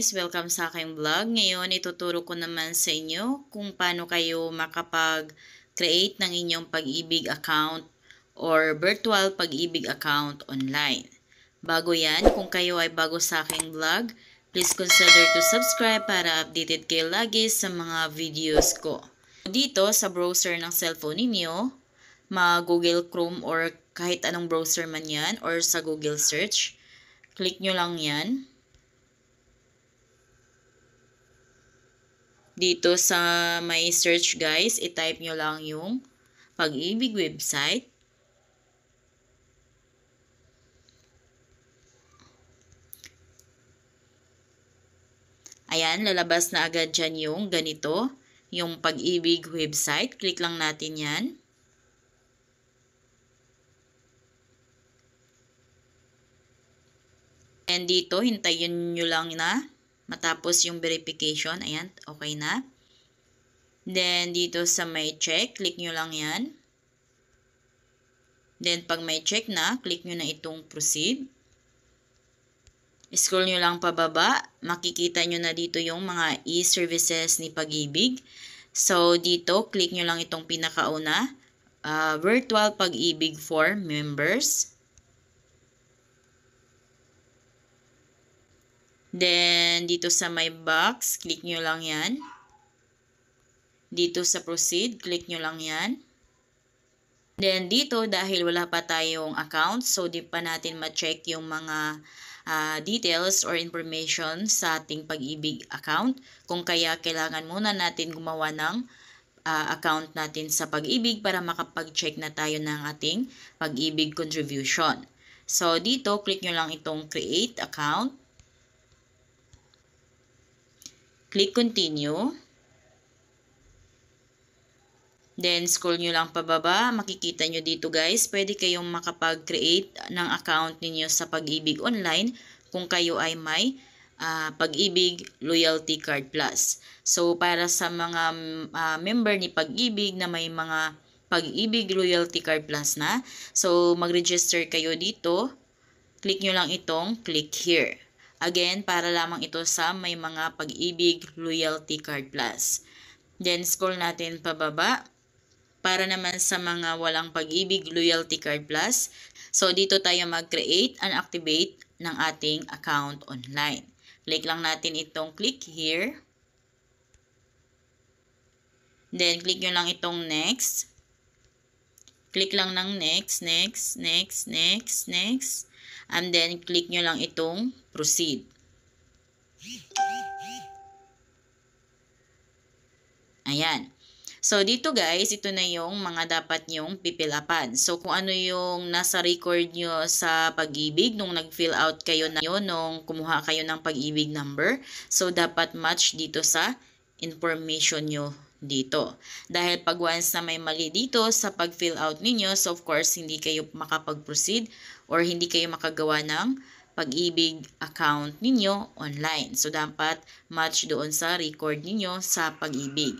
guys! Welcome sa aking vlog. Ngayon, ituturo ko naman sa inyo kung paano kayo makapag-create ng inyong Pag-ibig account or virtual Pag-ibig account online. Bago yan, kung kayo ay bago sa aking vlog, please consider to subscribe para updated kayo lagi sa mga videos ko. Dito sa browser ng cellphone ninyo, Google Chrome or kahit anong browser man yan or sa Google search, click nyo lang yan. Dito sa may search guys, i-type nyo lang yung Pag-ibig website. Ayan, lalabas na agad dyan yung ganito, yung Pag-ibig website. Click lang natin yan. And dito, hintayin nyo lang na matapos yung verification. Ayan, okay na. Then, dito sa may check, click nyo lang yan. Then, pag may check na, click nyo na itong proceed. Scroll nyo lang pababa. Makikita nyo na dito yung mga e-services ni Pag-ibig. So, dito, click nyo lang itong pinakauna. Virtual Pag-ibig for members. Then, dito sa my box, click nyo lang yan. Dito sa proceed, click nyo lang yan. Then, dito, dahil wala pa tayong account, so di pa natin ma-check yung mga details or information sa ating Pag-ibig account. Kung kaya, kailangan muna natin gumawa ng account natin sa Pag-ibig para makapag-check na tayo ng ating Pag-ibig contribution. So, dito, click nyo lang itong create account. Click continue. Then, scroll nyo lang pababa. Makikita nyo dito guys, pwede kayong makapag-create ng account ninyo sa Pag-ibig online kung kayo ay may Pag-ibig Loyalty Card Plus. So, para sa mga member ni Pag-ibig na may mga Pag-ibig Loyalty Card Plus na, so mag-register kayo dito. Click nyo lang itong click here. Again, para lamang ito sa may mga Pag-ibig Loyalty Card Plus. Then, scroll natin pababa. Para naman sa mga walang Pag-ibig Loyalty Card Plus. So, dito tayo mag-create and activate ng ating account online. Click lang natin itong click here. Then, click nyo lang itong next. Click lang ng next, next, next, next, next. And then, click nyo lang itong proceed. Ayan. So, dito guys, ito na yung mga dapat nyong pipilapan. So, kung ano yung nasa record nyo sa Pag-ibig nung nag-fill out kayo na yun, nung kumuha kayo ng Pag-ibig number. So, dapat match dito sa information nyo dito. Dahil pag once na may mali dito sa pag-fill out ninyo, so of course, hindi kayo makapag-proceed or hindi kayo makagawa ng Pag-ibig account ninyo online. So, dapat match doon sa record ninyo sa Pag-ibig.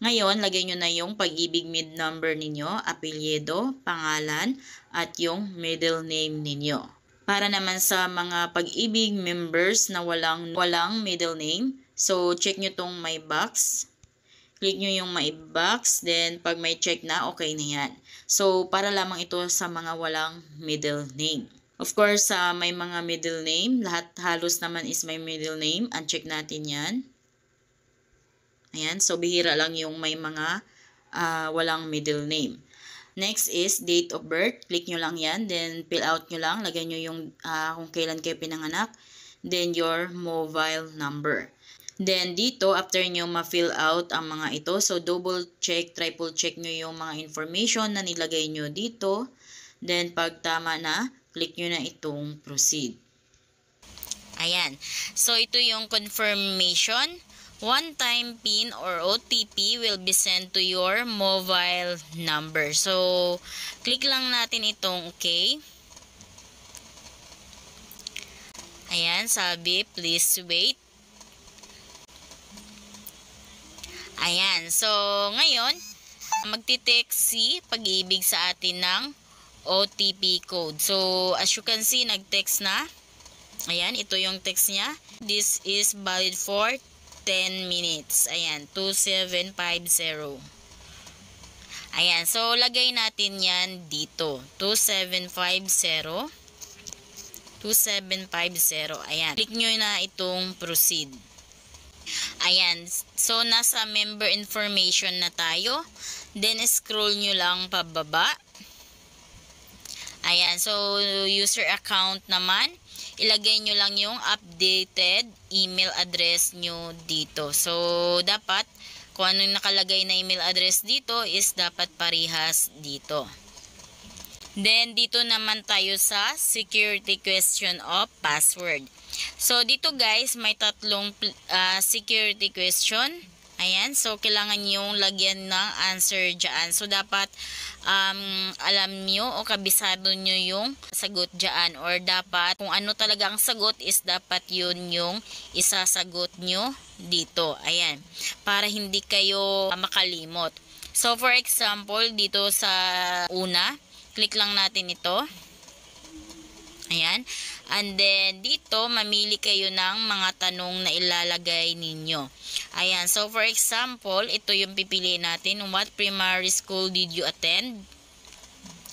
Ngayon, lagay nyo na yung Pag-ibig mid number ninyo, apelyido, pangalan, at yung middle name ninyo. Para naman sa mga Pag-ibig members na walang middle name, so check nyo tong my box. Click nyo yung my box, then pag may check na, okay na yan. So, para lamang ito sa mga walang middle name. Of course, may mga middle name, lahat halos naman is may middle name. Uncheck natin yan. Ayan, so bihira lang yung may mga walang middle name. Next is date of birth. Click nyo lang yan, then fill out nyo lang. Lagay nyo yung kung kailan kayo pinanganak. Then your mobile number. Then dito, after nyo ma-fill out ang mga ito, so double check, triple check nyo yung mga information na nilagay nyo dito. Then pag tama na, click nyo na itong proceed. Ayan. So ito yung confirmation. One-time PIN or OTP will be sent to your mobile number. So, click lang natin itong okay. Ayan, sabi, please wait. Ayan, so, ngayon, magti-text si Pag-ibig sa atin ng OTP code. So, as you can see, nag-text na. Ayan, ito yung text niya. This is valid for 10 minutes. Ayan, 2750. Ayan, so lagay natin yan dito. 2750. 2750. Ayan, click nyo na itong proceed. Ayan, so nasa member information na tayo. Then scroll nyo lang pababa. Ayan, so user account naman, ilagay nyo lang yung updated email address nyo dito. So dapat kung anong nakalagay na email address dito is dapat parehas dito. Then dito naman tayo sa security question of password. So dito guys, may tatlong security question. Ayan, so kailangan yung lagyan ng answer dyan. So dapat alam nyo o kabisado nyo yung sagot dyan. Or dapat kung ano talaga ang sagot is dapat yun yung isasagot nyo dito. Ayan, para hindi kayo makalimot. So for example, dito sa una, click lang natin ito. Ayan. And then, dito, mamili kayo ng mga tanong na ilalagay ninyo. Ayan. So, for example, ito yung pipiliin natin. What primary school did you attend?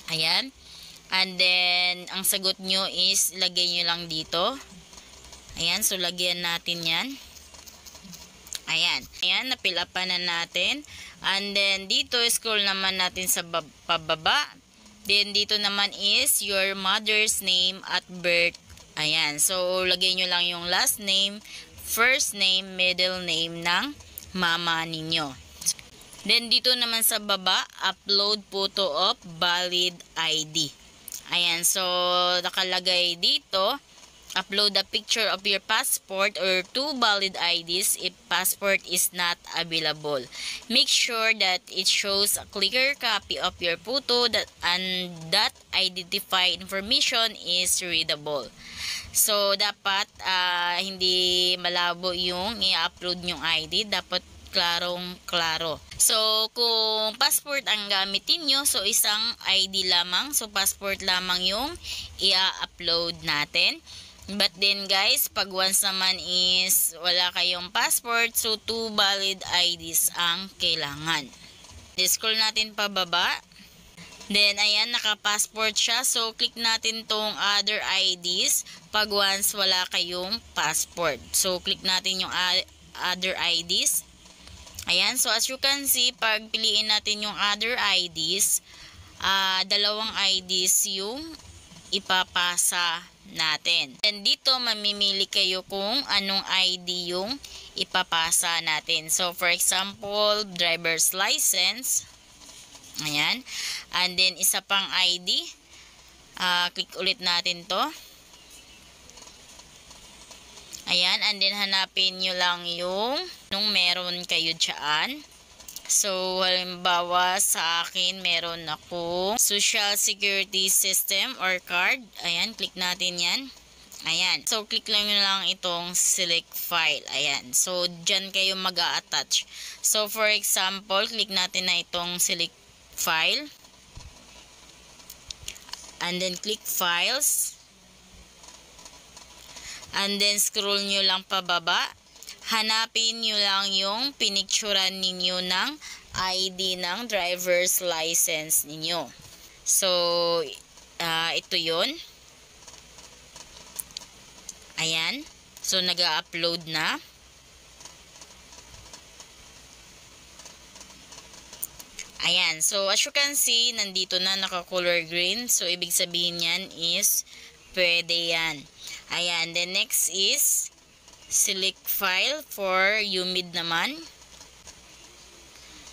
Ayan. And then, ang sagot nyo is, lagay nyo lang dito. Ayan. So, lagyan natin yan. Ayan. Ayan. Napilapan na natin. And then, dito, scroll naman natin sa pababa. Then, dito naman is your mother's name at birth. Ayan. So, lagay nyo lang yung last name, first name, middle name ng mama ninyo. Then, dito naman sa baba, upload photo of valid ID. Ayan. So, nakalagay dito, upload a picture of your passport or 2 valid IDs if passport is not available. Make sure that it shows a clear copy of your photo and that identify information is readable. So, dapat hindi malabo yung i-upload yung ID. Dapat klarong-klaro. So, kung passport ang gamitin nyo, so isang ID lamang. So, passport lamang yung i-upload natin. But then guys, pag once naman is wala kayong passport, so 2 valid IDs ang kailangan. Scroll natin pababa. Then ayan, naka-passport siya. So click natin tong other IDs pag once wala kayong passport. So click natin yung other IDs. Ayan, so as you can see, pag piliin natin yung other IDs, dalawang IDs yung ipapasa natin. And dito, mamimili kayo kung anong ID yung ipapasa natin. So, for example, driver's license. Ayan. And then, isa pang ID. Click ulit natin to. Ayan. And then, hanapin nyo lang yung nung meron kayo dyan. So, halimbawa sa akin, meron akong Social Security System or card. Ayan, click natin yan. Ayan. So, click lang nyo lang itong select file. Ayan. So, dyan kayo mag-a-attach. So, for example, click natin na itong select file. And then, click files. And then, scroll nyo lang pababa. Hanapin nyo lang yung pinicturan ninyo ng ID ng driver's license ninyo. So, ito yun. Ayan. So, nag-upload na. Ayan. So, as you can see, nandito na naka-color green. So, ibig sabihin yan is pwede yan. Ayan. The next is select file for UMID naman.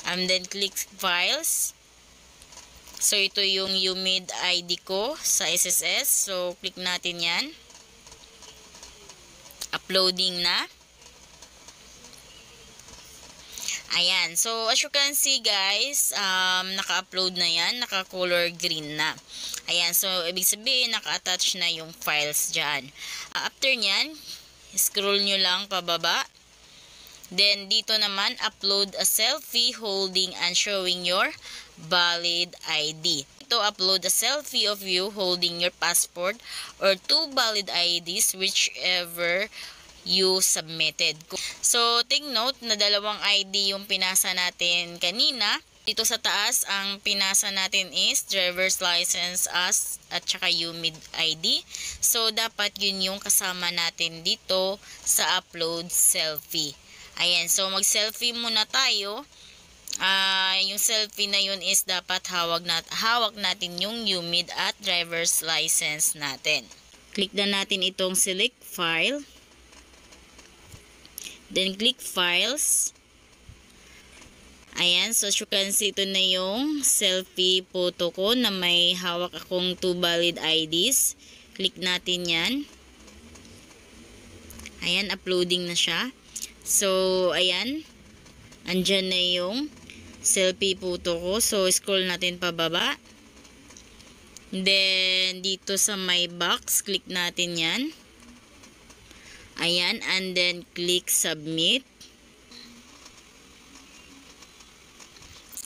And then click files. So ito yung UMID ID ko sa SSS. So click natin yan. Uploading na. Ayan. So as you can see guys, naka-upload na yan. Naka-color green na. Ayan. So ibig sabihin naka-attach na yung files dyan. After nyan, scroll nyo lang pababa. Then, dito naman, upload a selfie holding and showing your valid ID. To upload a selfie of you holding your passport or 2 valid IDs, whichever you submitted. So, take note na dalawang ID yung pinasa natin kanina. Dito sa taas, ang pinasa natin is driver's license at saka UMID ID. So, dapat yun yung kasama natin dito sa upload selfie. Ayan, so mag-selfie muna tayo. Yung selfie na yun is dapat hawak natin yung UMID at driver's license natin. Click na natin itong select file. Then click files. Ayan, so as you can see, ito na yung selfie photo ko na may hawak akong 2 valid IDs. Click natin yan. Ayan, uploading na siya. So, ayan. Andyan na yung selfie photo ko. So, scroll natin pababa. Then, dito sa my box, click natin yan. Ayan, and then click submit.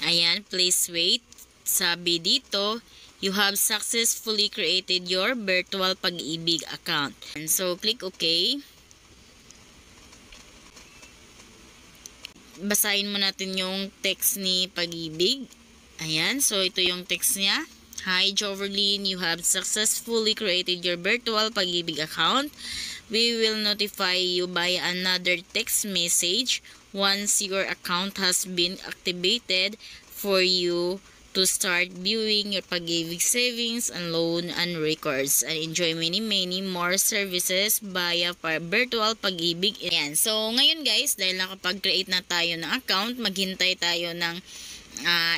Ayan, please wait. Sabi dito, you have successfully created your virtual Pag-ibig account. And so, click OK. Basahin mo natin yung text ni Pag-ibig. Ayan, so ito yung text niya. Hi Joverlyn, you have successfully created your virtual Pag-ibig account. We will notify you by another text message once your account has been activated for you to start viewing your Pag-ibig savings and loan and records and enjoy many more services via virtual Pag-ibig. Ayan. So, ngayon guys, dahil nakapag-create na tayo ng account, maghintay tayo ng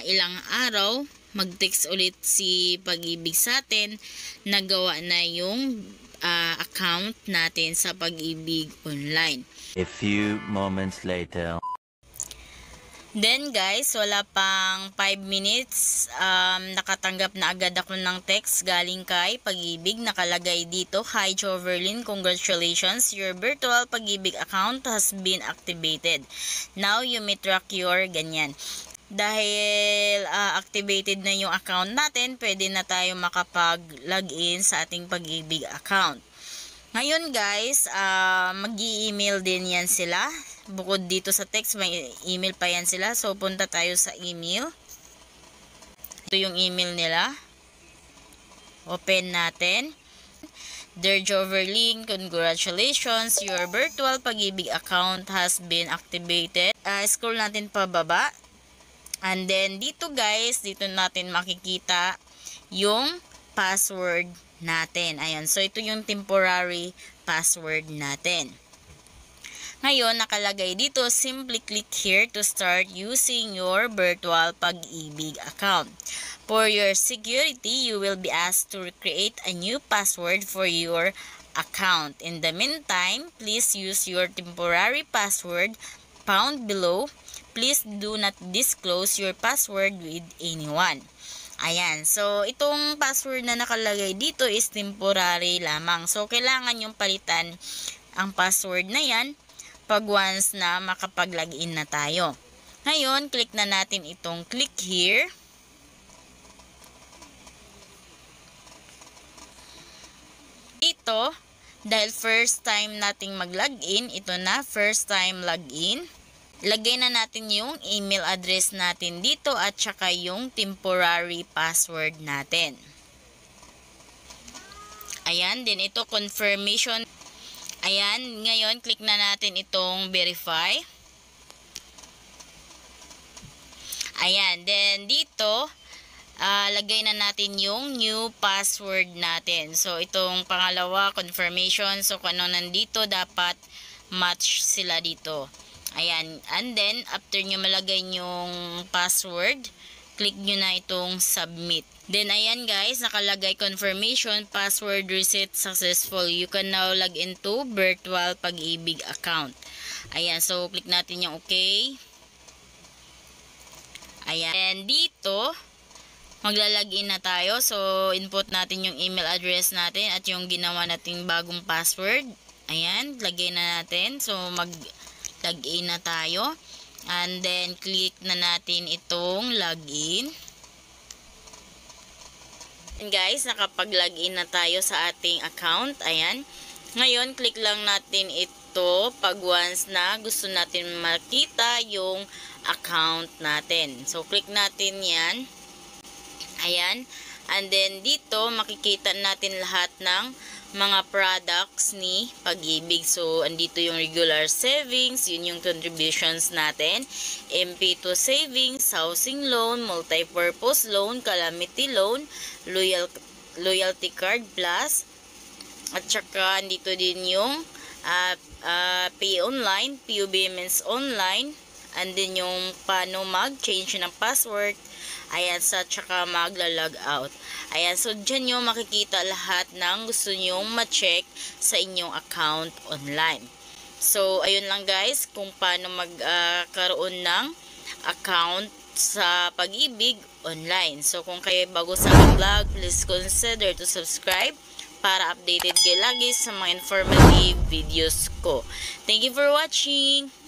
ilang araw, mag-text ulit si Pag-ibig sa atin, nagawa na yung account natin sa Pag-ibig online. A few moments later. Then guys, wala pang 5 minutes, nakatanggap na agad ako ng text galing kay Pag-ibig. Nakalagay dito, Hi Joverlyn, congratulations, your virtual Pag-ibig account has been activated. Now you may track your ganyan. Dahil activated na yung account natin, pwede na tayo makapag-login sa ating Pag-ibig account. Ngayon guys, mag-i-email din yan sila. Bukod dito sa text, may email pa yan sila. So, punta tayo sa email. Ito yung email nila. Open natin. Dear Joverlyn, congratulations. Your virtual Pag-ibig account has been activated. Scroll natin pababa. And then, dito guys, dito natin makikita yung password natin. Ayan. So, ito yung temporary password natin. Ngayon, nakalagay dito, simply click here to start using your virtual Pag-ibig account. For your security, you will be asked to create a new password for your account. In the meantime, please use your temporary password found below. Please do not disclose your password with anyone. Ayan, so itong password na nakalagay dito is temporary lamang. So, kailangan yung palitan ang password na yan pag once na makapag-login na tayo. Ngayon, click na natin itong click here. Ito, dahil first time nating mag-login, ito na, first time login. Lagay na natin yung email address natin dito at saka yung temporary password natin. Ayan, din ito confirmation. Ayan, ngayon click na natin itong verify. Ayan, then dito, lagay na natin yung new password natin. So, itong pangalawa, confirmation. So, kung ano nandito, dapat match sila dito. Ayan, and then, after nyo malagay yung password, click nyo na itong submit. Then, ayan guys, nakalagay confirmation, password reset successful. You can now log into virtual Pag-ibig account. Ayan, so click natin yung okay. Ayan, and dito, maglalagin na tayo. So, input natin yung email address natin at yung ginawa nating bagong password. Ayan, lagay na natin. So, mag-login na tayo. And then, click na natin itong login. Guys, nakapag-login na tayo sa ating account. Ayan. Ngayon, click lang natin ito pag once na gusto natin makita yung account natin. So, click natin yan. Ayan. And then, dito, makikita natin lahat ng mga products ni Pag-ibig. So, andito yung regular savings, yun yung contributions natin, MP2 savings, housing loan, multi-purpose loan, calamity loan, loyalty card plus, at saka andito din yung pay online, PUB means online, and then yung paano mag-change ng password. Ayan, sa tsaka magla-log out. Ayan, so dyan yung makikita lahat ng gusto nyong ma-check sa inyong account online. So, ayun lang guys, kung paano magkaroon ng account sa Pag-ibig online. So, kung kayo bago sa vlog, please consider to subscribe para updated kayo lagi sa mga informative videos ko. Thank you for watching!